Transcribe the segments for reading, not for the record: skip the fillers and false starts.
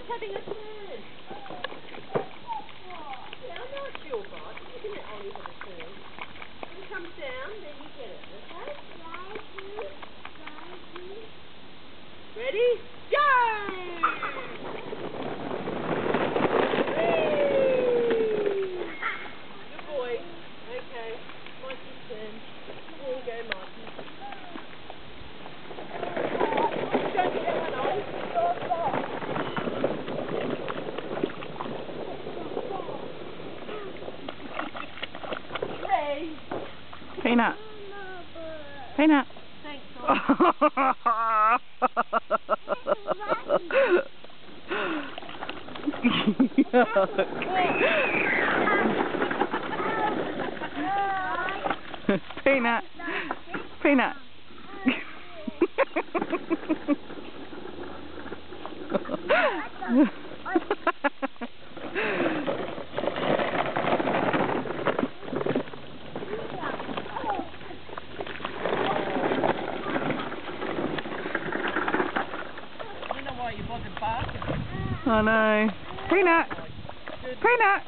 Having a turn. Yeah, I know it's your bite. You can let Ollie have a turn. When it comes down, then you get it, okay? Ready? Go! Good boy. Okay. Mikey's turn. Here you go, Mikey. Don't get that one, Ollie. Peanut. Peanut. Thanks, Peanut. Peanut. You wasn't barking. I know. Peanut. Peanut.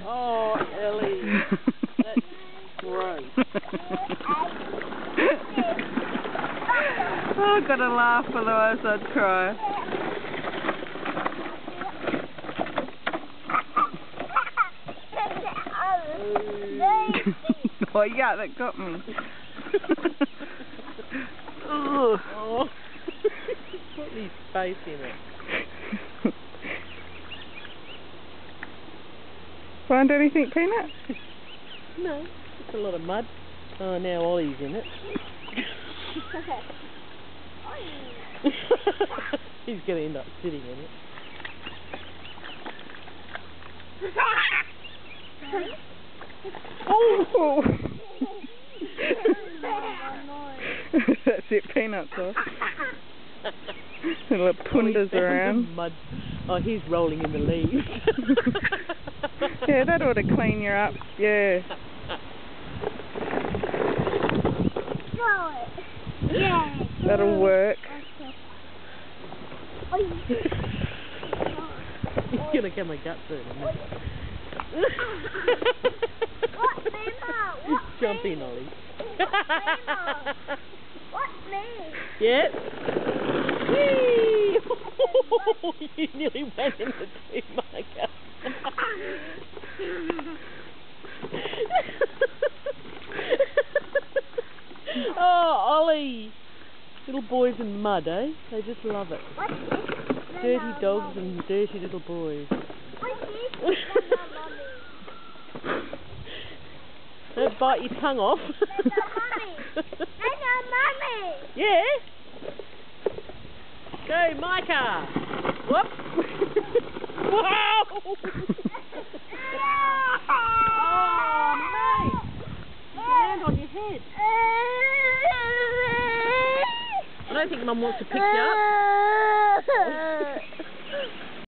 Oh, Ellie. That's gross. Oh, I've got to laugh, otherwise I'd cry. Oh yeah, that got me. Oh. Put his face in it. Find anything, Peanut? No, just a lot of mud. Oh, now Ollie's in it. He's going to end up sitting in it. Oh! That's it, Peanut's off. Little punders around. Mud. Oh, he's rolling in the leaves. Yeah, that ought to clean you up. Yeah. Yeah. That'll work. He's going to come a gut soon, isn't he? What Jump in, Ollie. What me? Yep. Whee! You nearly went in the tree, Micah. Oh, Ollie. Little boys in mud, eh? They just love it. What's this? Dirty dogs and dirty little boys. What's this? Don't bite your tongue off. Hello, Mummy. Yeah? Go, Micah. Whoop. Wow. Oh, mate. You land on your head. I don't think Mum wants to pick you up.